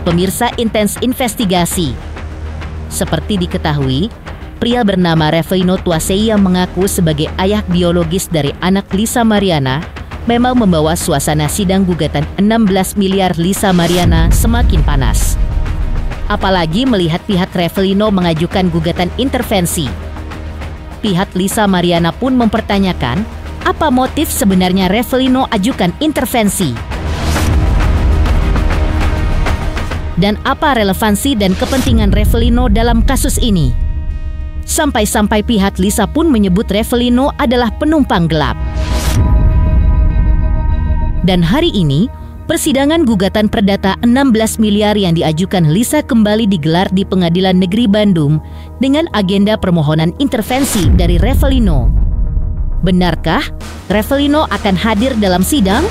pemirsa Intens Investigasi. Seperti diketahui, pria bernama Revelino Tuaseia mengaku sebagai ayah biologis dari anak Lisa Mariana memang membawa suasana sidang gugatan 16 miliar Lisa Mariana semakin panas. Apalagi melihat pihak Revelino mengajukan gugatan intervensi. Pihak Lisa Mariana pun mempertanyakan apa motif sebenarnya Revelino ajukan intervensi. Dan apa relevansi dan kepentingan Revelino dalam kasus ini? Sampai-sampai pihak Lisa pun menyebut Revelino adalah penumpang gelap. Dan hari ini, persidangan gugatan perdata 16 miliar yang diajukan Lisa kembali digelar di Pengadilan Negeri Bandung dengan agenda permohonan intervensi dari Revelino. Benarkah Revelino akan hadir dalam sidang?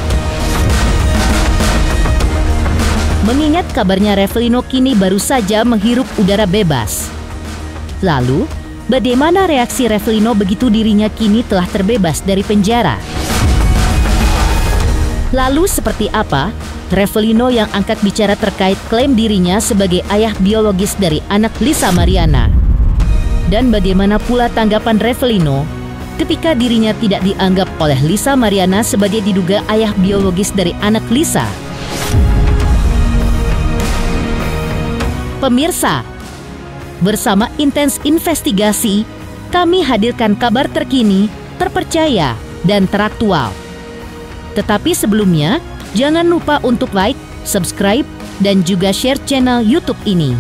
Mengingat kabarnya Revelino kini baru saja menghirup udara bebas. Lalu, bagaimana reaksi Revelino begitu dirinya kini telah terbebas dari penjara? Lalu seperti apa Revelino yang angkat bicara terkait klaim dirinya sebagai ayah biologis dari anak Lisa Mariana? Dan bagaimana pula tanggapan Revelino ketika dirinya tidak dianggap oleh Lisa Mariana sebagai diduga ayah biologis dari anak Lisa? Pemirsa, bersama Intens Investigasi, kami hadirkan kabar terkini, terpercaya, dan teraktual. Tetapi sebelumnya, jangan lupa untuk like, subscribe, dan juga share channel YouTube ini.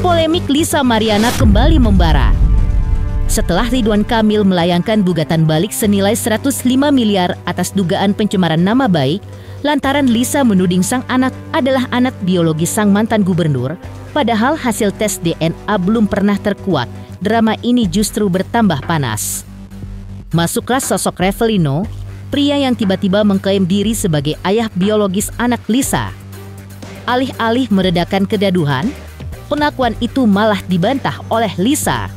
Polemik Lisa Mariana kembali membara. Setelah Ridwan Kamil melayangkan gugatan balik senilai 105 miliar atas dugaan pencemaran nama baik, lantaran Lisa menuding sang anak adalah anak biologis sang mantan gubernur, padahal hasil tes DNA belum pernah terkuat, drama ini justru bertambah panas. Masuklah sosok Revelino, pria yang tiba-tiba mengklaim diri sebagai ayah biologis anak Lisa. Alih-alih meredakan kegaduhan, pengakuan itu malah dibantah oleh Lisa.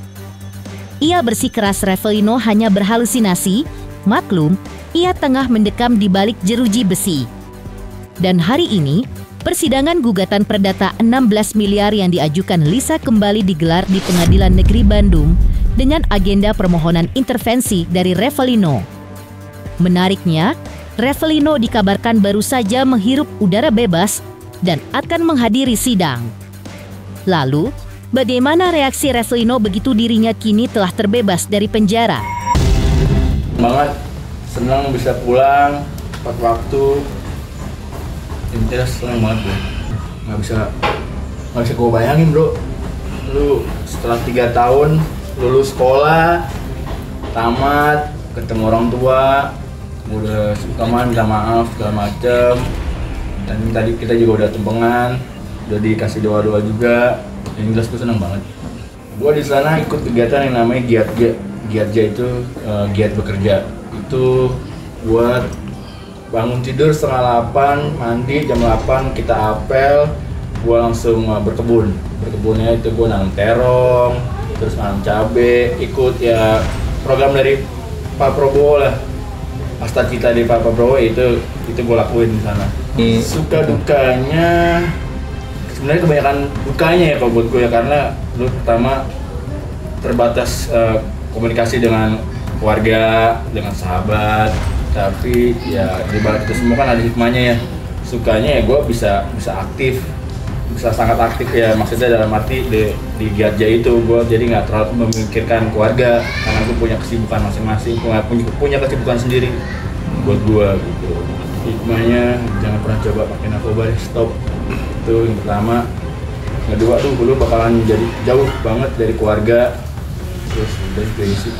Ia bersikeras Revelino hanya berhalusinasi, maklum, ia tengah mendekam di balik jeruji besi. Dan hari ini, persidangan gugatan perdata 16 miliar yang diajukan Lisa kembali digelar di Pengadilan Negeri Bandung dengan agenda permohonan intervensi dari Revelino. Menariknya, Revelino dikabarkan baru saja menghirup udara bebas dan akan menghadiri sidang. Lalu, bagaimana reaksi Revelino begitu dirinya kini telah terbebas dari penjara? Banget, senang bisa pulang tepat waktu. Intinya senang banget bro. Nggak bisa gue bayangin bro. Lu setelah 3 tahun lulus sekolah, tamat, ketemu orang tua, udah sukaman, minta maaf segala macem. Dan tadi kita juga udah tumpengan, udah dikasih doa-doa juga. Yang jelas gue senang banget. Gue di sana ikut kegiatan yang namanya Giatja itu giat bekerja. Itu buat bangun tidur setengah 8, mandi jam 8, kita apel, gue langsung berkebun. Berkebunnya itu gue nanam terong, terus nanam cabe, ikut ya program dari Pak Prabowo lah. Asta cita dari Pak Prabowo itu gue lakuin di sana. Suka dukanya sebenarnya kebanyakan dukanya ya kalau buat gue ya, karena lu pertama terbatas komunikasi dengan keluarga, dengan sahabat, tapi ya di balik itu semua kan ada hikmahnya ya. Sukanya ya gue bisa aktif, bisa sangat aktif ya, maksudnya dalam arti di Giatja itu gue jadi nggak terlalu memikirkan keluarga karena gue punya kesibukan masing-masing, punya kesibukan sendiri buat gue gitu. Hikmahnya jangan pernah coba pakai narkoba, stop. Itu yang pertama. Kedua tuh lu bakalan jadi jauh banget dari keluarga, terus dari prinsip.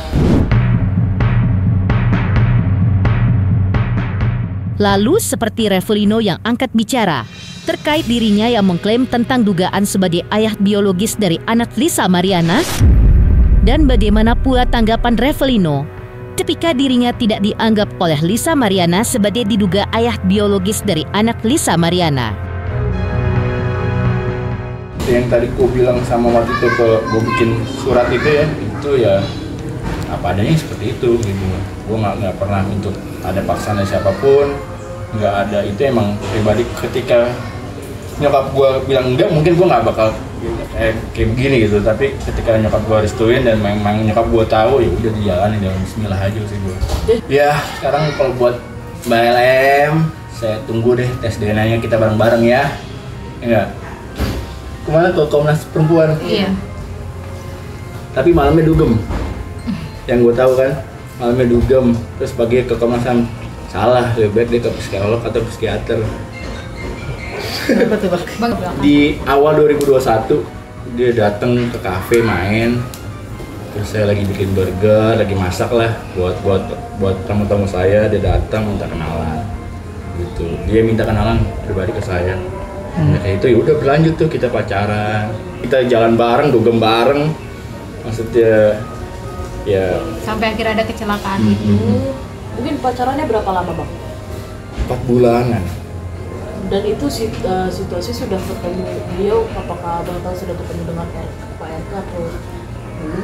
Lalu seperti Revelino yang angkat bicara terkait dirinya yang mengklaim tentang dugaan sebagai ayah biologis dari anak Lisa Mariana, dan bagaimana pula tanggapan Revelino ketika dirinya tidak dianggap oleh Lisa Mariana sebagai diduga ayah biologis dari anak Lisa Mariana. Yang tadi gue bilang sama waktu itu gue bikin surat itu ya apa adanya seperti itu gitu. Gue nggak pernah untuk ada paksaan siapapun, nggak ada. Itu emang pribadi. Ketika nyokap gue bilang enggak, mungkin gue nggak bakal kayak begini gitu. Tapi ketika nyokap gue restuin dan memang nyokap gue tahu, ya udah dijalanin dengan Bismillah aja sih gue. Ya sekarang kalau buat Mbak LM, saya tunggu deh tes DNA-nya kita bareng-bareng ya. Enggak. Kemana ke Komnas Perempuan? Iya. Tapi malamnya dugem. Yang gue tahu kan, malamnya dugem. Terus pagi ke Komnas HAM. Salah, lebih baik dia ke psikolog atau psikiater. Kenapa tuh Bang? Di awal 2021 dia datang ke kafe main. Terus saya lagi bikin burger, lagi masak lah buat tamu-tamu saya. Dia datang minta kenalan. Gitu. Dia minta kenalan pribadi ke saya. Nah, kayak itu ya udah berlanjut tuh, kita pacaran, kita jalan bareng, dugem bareng, maksudnya ya sampai akhirnya ada kecelakaan itu. Mungkin pacarannya berapa lama Bang? 4 bulanan. Dan itu situasi sudah ketemu beliau, apakah Abang tahu sudah ketemu dengan Pak RK atau?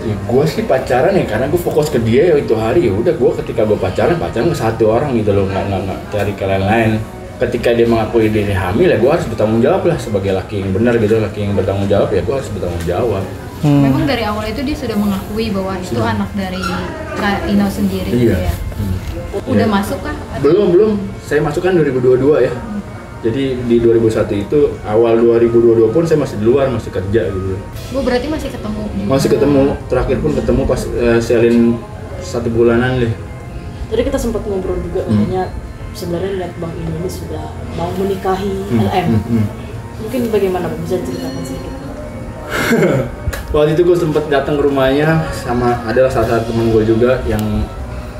Ya gue sih pacaran ya karena gue fokus ke dia ya itu hari. Ya udah, gue ketika gue pacaran ke satu orang gitu loh, nggak cari ke lain-lain. Ketika dia mengakui diri hamil ya gue harus bertanggung jawab lah sebagai laki yang benar gitu, laki yang bertanggung jawab ya gue harus bertanggung jawab. Memang dari awal itu dia sudah mengakui bahwa itu anak dari Kak Ino sendiri gitu ya. Udah masuk kah? Belum, saya masuk kan 2022 ya. Jadi di 2001 itu, awal 2022 pun saya masih di luar, masih kerja gitu. Bu berarti masih ketemu? Masih ketemu, terakhir pun ketemu pas selin 1 bulanan deh. Tadi kita sempat ngobrol juga katanya sebenarnya lihat Bang ini sudah mau menikahi LM. Mungkin bagaimana Bang, bisa ceritakan sedikit? Waktu itu gue sempat datang ke rumahnya sama adalah salah satu teman gue juga yang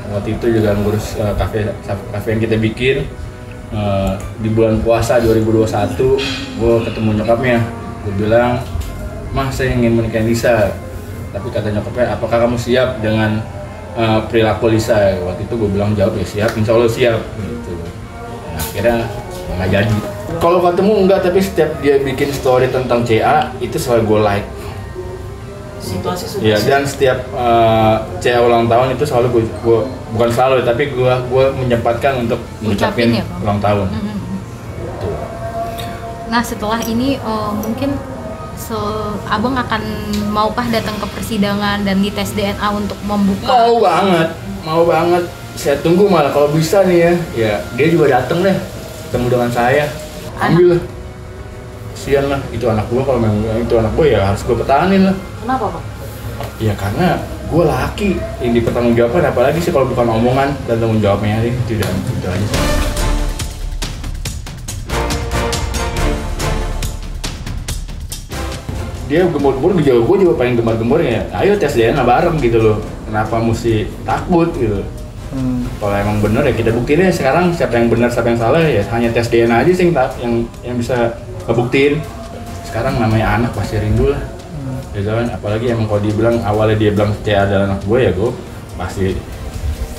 waktu itu juga ngurus kafe yang kita bikin. Di bulan puasa 2021 gue ketemu nyokapnya. Gue bilang, "Mah, saya ingin menikahi Lisa." Tapi kata nyokapnya, "Apakah kamu siap dengan perilaku Lisa?" Waktu itu gue bilang jawab ya siap, insya Allah siap gitu. Nah, akhirnya nggak jadi. Kalau ketemu enggak, tapi setiap dia bikin story tentang CA itu selalu gue like. Situasi sudah. Ya, dan setiap CA ulang tahun itu selalu gue bukan selalu tapi gue menyempatkan untuk mengucapin ya, Bang? ulang tahun. Nah setelah ini mungkin Abang akan maukah datang ke persidangan dan dites DNA untuk membuka? Mau banget. Saya tunggu malah kalau bisa nih ya. Ya dia juga datang deh, ketemu dengan saya. Ambil lah. Kasian lah, itu anak gue, kalau memang itu anak gue ya harus gue pertahanin lah. Kenapa Bang? Ya karena gue laki yang dipertanggungjawabkan, apalagi sih kalau bukan omongan dan tanggung jawabnya sih, tidak itu aja sih. Dia gembor-gembor di jauh, gue juga pengen gembar-gembor ya. Ayo tes DNA bareng gitu loh. Kenapa mesti takut gitu? Kalau emang bener ya kita buktiin ya sekarang siapa yang benar siapa yang salah ya hanya tes DNA aja sih yang bisa ngebuktiin. Sekarang namanya anak pasti rindu lah. Ya kan, apalagi emang kalau dibilang awalnya dia bilang CA adalah anak gue ya gue pasti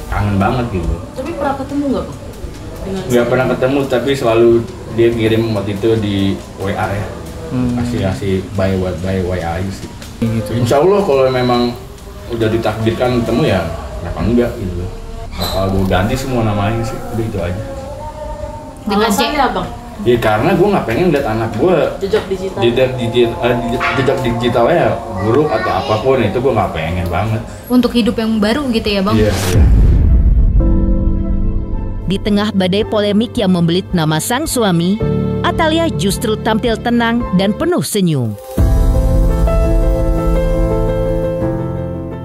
kangen banget gitu. Tapi pernah ketemu nggak Bang? Nggak pernah ketemu tapi selalu dia ngirim waktu itu di WA ya. Kasih by WA aja sih. Gitu. Insya Allah kalau memang udah ditakdirkan ketemu ya kenapa enggak gitu. Bakal gue ganti semua namanya sih, udah itu aja. Alasannya Bang? Ya karena gue nggak pengen lihat anak gue jejak digitalnya buruk atau apapun itu gue nggak pengen banget. Untuk hidup yang baru gitu ya Bang? Iya. Di tengah badai polemik yang membelit nama sang suami, Atalia justru tampil tenang dan penuh senyum.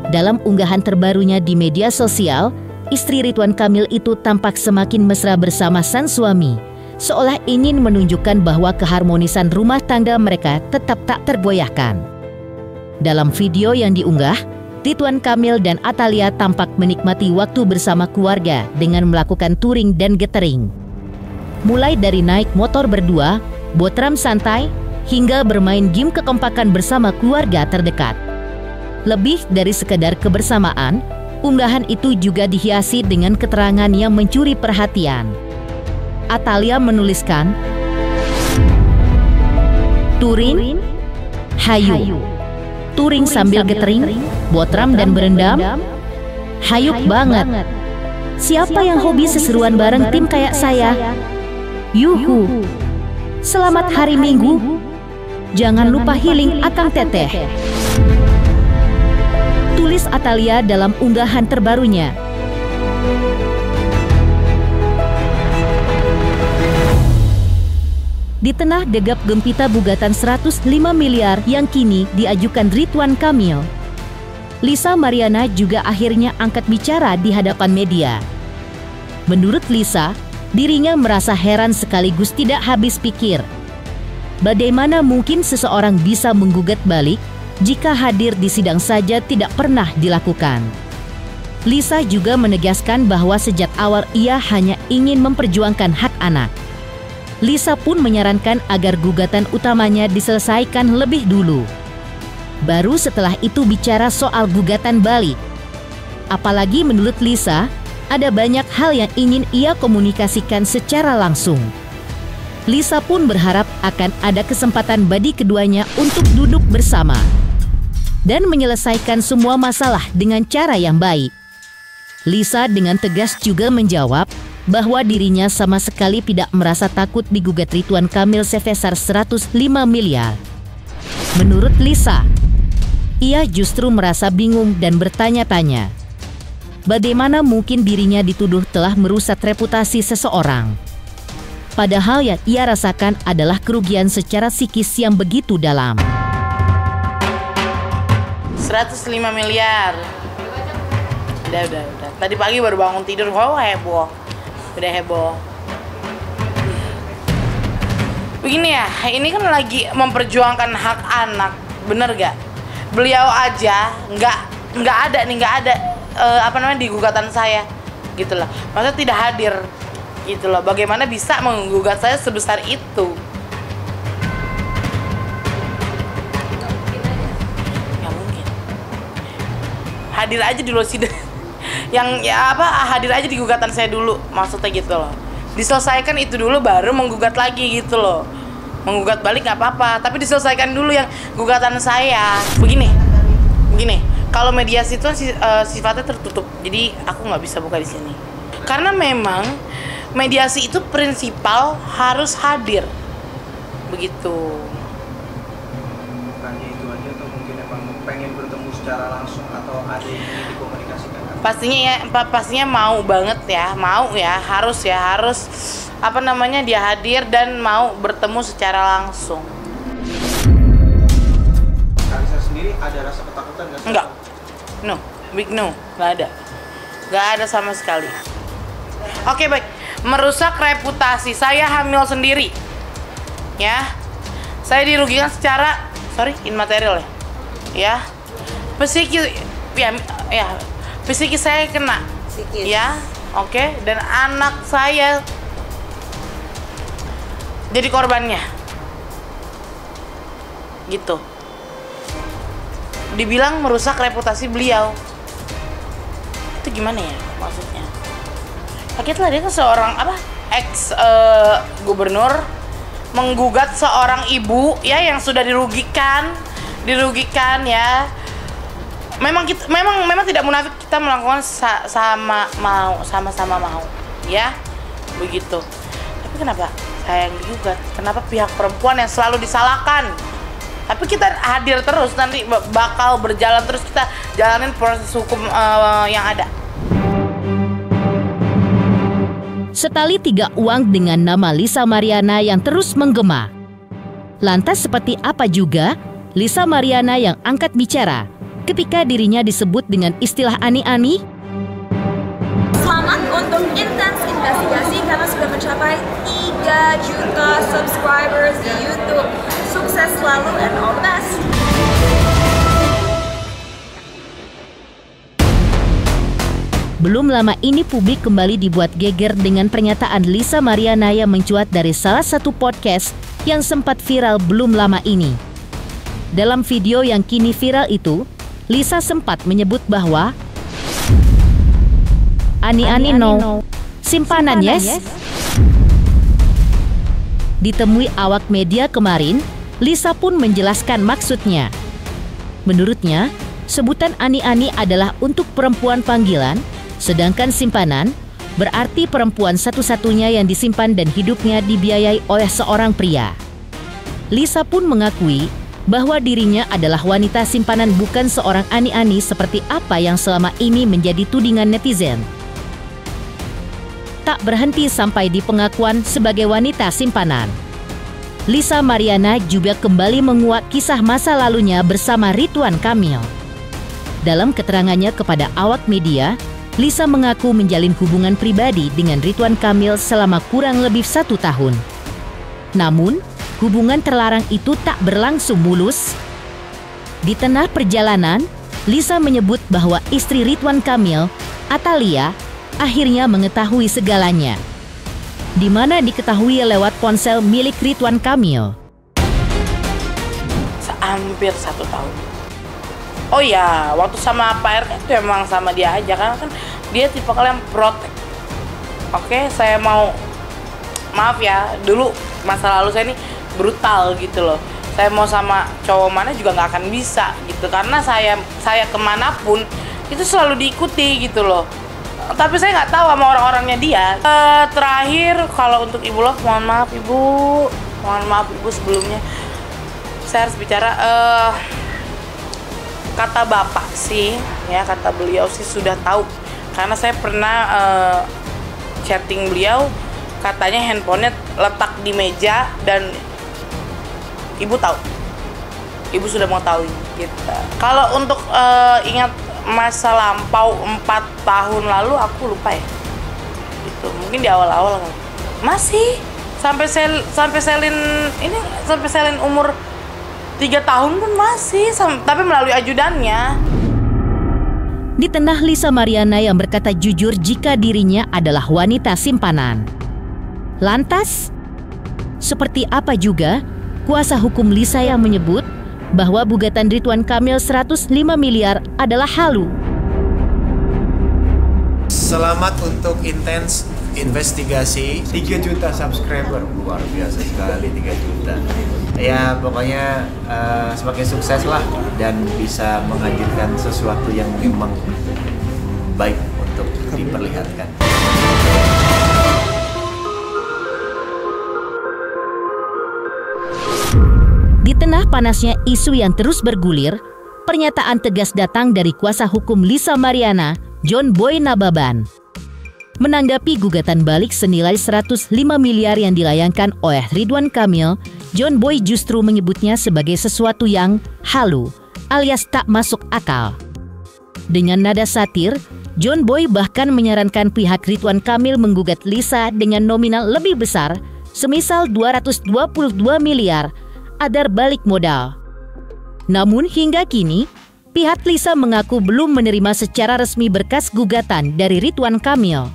Dalam unggahan terbarunya di media sosial, istri Ridwan Kamil itu tampak semakin mesra bersama sang suami, seolah ingin menunjukkan bahwa keharmonisan rumah tangga mereka tetap tak tergoyahkan. Dalam video yang diunggah, Ridwan Kamil dan Atalia tampak menikmati waktu bersama keluarga dengan melakukan touring dan gathering. mulai dari naik motor berdua, botram santai, hingga bermain game kekompakan bersama keluarga terdekat. Lebih dari sekedar kebersamaan, unggahan itu juga dihiasi dengan keterangan yang mencuri perhatian. Atalia menuliskan, touring, hayu. Touring sambil getering, botram dan berendam, hayuk banget. Siapa yang hobi seseruan bareng tim kayak saya? Yuhu. Selamat hari Minggu. Jangan lupa healing Akang Teteh. Tulis Atalia dalam unggahan terbarunya. Di tengah gegap gempita gugatan 105 miliar yang kini diajukan Ridwan Kamil, Lisa Mariana juga akhirnya angkat bicara di hadapan media. Menurut Lisa, dirinya merasa heran sekaligus tidak habis pikir. Bagaimana mungkin seseorang bisa menggugat balik jika hadir di sidang saja tidak pernah dilakukan? Lisa juga menegaskan bahwa sejak awal ia hanya ingin memperjuangkan hak anak. Lisa pun menyarankan agar gugatan utamanya diselesaikan lebih dulu. Baru setelah itu bicara soal gugatan balik. Apalagi menurut Lisa, ada banyak hal yang ingin ia komunikasikan secara langsung. Lisa pun berharap akan ada kesempatan bagi keduanya untuk duduk bersama dan menyelesaikan semua masalah dengan cara yang baik. Lisa dengan tegas juga menjawab bahwa dirinya sama sekali tidak merasa takut digugat Ridwan Kamil sebesar 105 miliar. Menurut Lisa, ia justru merasa bingung dan bertanya-tanya, bagaimana mungkin dirinya dituduh telah merusak reputasi seseorang? Padahal yang ia rasakan adalah kerugian secara psikis yang begitu dalam. 105 miliar. Udah. Tadi pagi baru bangun tidur, heboh. Udah heboh. Begini ya, ini kan lagi memperjuangkan hak anak, bener gak? Beliau aja nggak ada di gugatan saya, gitu loh. Maksudnya tidak hadir, gitu loh. Bagaimana bisa menggugat saya sebesar itu? Nggak mungkin. Hadir aja di luar sidang. Hadir aja di gugatan saya dulu, maksudnya gitu loh. Diselesaikan itu dulu baru menggugat lagi gitu loh. Menggugat balik nggak apa-apa, tapi diselesaikan dulu yang gugatan saya. Begini, kalau mediasi itu sifatnya tertutup, jadi aku nggak bisa buka di sini. Karena memang mediasi itu prinsipal harus hadir, begitu. Bukannya itu aja, atau mungkin emang pengen bertemu secara langsung atau ada yang ingin dikomunikasikan? Pastinya mau banget ya, harus dia hadir dan mau bertemu secara langsung. Kalisa sendiri ada rasa ketakutan nggak? Enggak, big no, nggak ada sama sekali. Oke, baik, merusak reputasi, saya hamil sendiri, ya, saya dirugikan secara, immaterial ya, psikis saya kena, ya, oke, dan anak saya jadi korbannya, gitu. Dibilang merusak reputasi beliau, itu gimana ya maksudnya? Kaget lah, dia kan seorang ex gubernur menggugat seorang ibu ya yang sudah dirugikan ya. Memang tidak munafik, kita melakukan sama-sama mau ya, begitu. Tapi kenapa saya yang digugat? Kenapa pihak perempuan yang selalu disalahkan? Tapi kita hadir terus, nanti bakal berjalan terus, kita jalanin proses hukum yang ada. Setali 3 uang dengan nama Lisa Mariana yang terus menggema. Lantas seperti apa juga Lisa Mariana yang angkat bicara ketika dirinya disebut dengan istilah ani-ani? Selamat untuk Intens Investigasi karena sudah mencapai 3 juta subscribers di YouTube. Sukses selalu and all the best. Belum lama ini publik kembali dibuat geger dengan pernyataan Lisa Mariana yang mencuat dari salah satu podcast yang sempat viral belum lama ini. Dalam video yang kini viral itu, Lisa sempat menyebut bahwa ani no, simpanan yes. Ditemui awak media kemarin, Lisa pun menjelaskan maksudnya. Menurutnya, sebutan ani adalah untuk perempuan panggilan, sedangkan simpanan berarti perempuan satu-satunya yang disimpan dan hidupnya dibiayai oleh seorang pria. Lisa pun mengakui bahwa dirinya adalah wanita simpanan, bukan seorang ani seperti apa yang selama ini menjadi tudingan netizen. Tak berhenti sampai di pengakuan sebagai wanita simpanan, Lisa Mariana juga kembali menguak kisah masa lalunya bersama Ridwan Kamil. Dalam keterangannya kepada awak media, Lisa mengaku menjalin hubungan pribadi dengan Ridwan Kamil selama kurang lebih 1 tahun. Namun, hubungan terlarang itu tak berlangsung mulus. Di tengah perjalanan, Lisa menyebut bahwa istri Ridwan Kamil, Atalia, akhirnya mengetahui segalanya, di mana diketahui lewat ponsel milik Ridwan Kamil. Hampir 1 tahun. Oh ya, waktu sama Pak RK itu emang sama dia aja, karena kan dia tipe kalian protek. Oke, saya maaf ya, dulu masa lalu saya ini brutal gitu loh. Saya mau sama cowok mana juga nggak akan bisa gitu, karena saya kemanapun itu selalu diikuti gitu loh. Tapi saya nggak tahu sama orang-orangnya dia. Terakhir kalau untuk Ibu Love, mohon maaf Ibu sebelumnya saya harus bicara. Kata bapak sih, ya kata beliau sih sudah tahu, karena saya pernah chatting beliau, katanya handphonenya letak di meja dan ibu tahu, ibu sudah mengetahui gitu. Kalau untuk ingat masa lampau 4 tahun lalu, aku lupa ya, itu mungkin di awal-awal kan masih sampai selin umur 3 tahun pun masih, tapi melalui ajudannya. Di tengah Lisa Mariana yang berkata jujur jika dirinya adalah wanita simpanan. Lantas, seperti apa juga kuasa hukum Lisa yang menyebut bahwa gugatan Ridwan Kamil 105 miliar adalah halu? Selamat untuk intens investigasi 3 juta subscriber, luar biasa sekali 3 juta. Ya pokoknya semakin sukses lah dan bisa menghadirkan sesuatu yang memang baik untuk diperlihatkan. Di tengah panasnya isu yang terus bergulir, pernyataan tegas datang dari kuasa hukum Lisa Mariana, John Boy Nababan. Menanggapi gugatan balik senilai 105 miliar yang dilayangkan oleh Ridwan Kamil, John Boy justru menyebutnya sebagai sesuatu yang halu, alias tak masuk akal. Dengan nada satir, John Boy bahkan menyarankan pihak Ridwan Kamil menggugat Lisa dengan nominal lebih besar, semisal 222 miliar, agar balik modal. Namun hingga kini, pihak Lisa mengaku belum menerima secara resmi berkas gugatan dari Ridwan Kamil.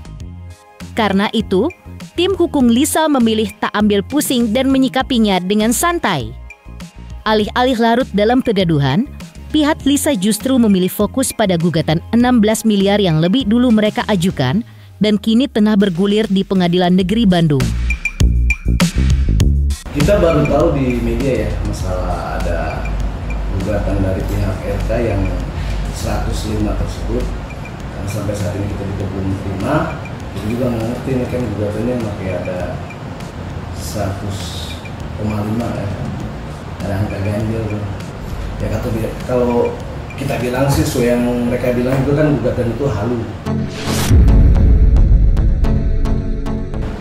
Karena itu, tim hukum Lisa memilih tak ambil pusing dan menyikapinya dengan santai. Alih-alih larut dalam kegaduhan, pihak Lisa justru memilih fokus pada gugatan 16 miliar yang lebih dulu mereka ajukan dan kini tengah bergulir di Pengadilan Negeri Bandung. Kita baru tahu di media ya, masalah ada gugatan dari pihak RK yang 105 tersebut, karena sampai saat ini kita juga belum terima. Kita juga nggak ngerti nih kan gugatannya masih ada 100,5 ya, ada angka ganjil. Ya kalau kita bilang sih, so yang mereka bilang itu kan gugatan itu halu.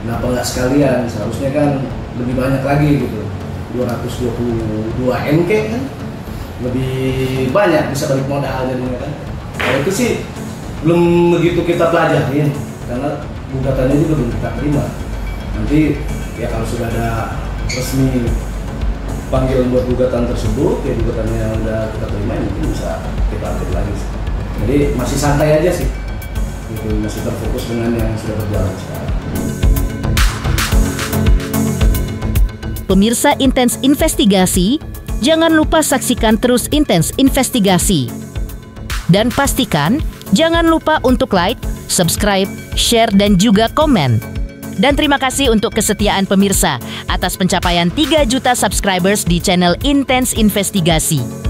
Kenapa nggak sekalian? Seharusnya kan lebih banyak lagi gitu, 222 MK kan, lebih banyak bisa balik modal jadinya kan. Kalau itu sih belum begitu kita pelajarin, karena gugatannya juga belum kita terima. Nanti ya kalau sudah ada resmi panggilan buat gugatan tersebut, ya gugatannya udah kita terima, ya mungkin bisa kita update lagi. Jadi masih santai aja sih. gitu, masih terfokus dengan yang sudah berjalan sekarang. Pemirsa Intens Investigasi, jangan lupa saksikan terus Intens Investigasi. Dan pastikan jangan lupa untuk like, subscribe, share, dan juga komen. Dan terima kasih untuk kesetiaan pemirsa atas pencapaian 3 juta subscribers di channel Intens Investigasi.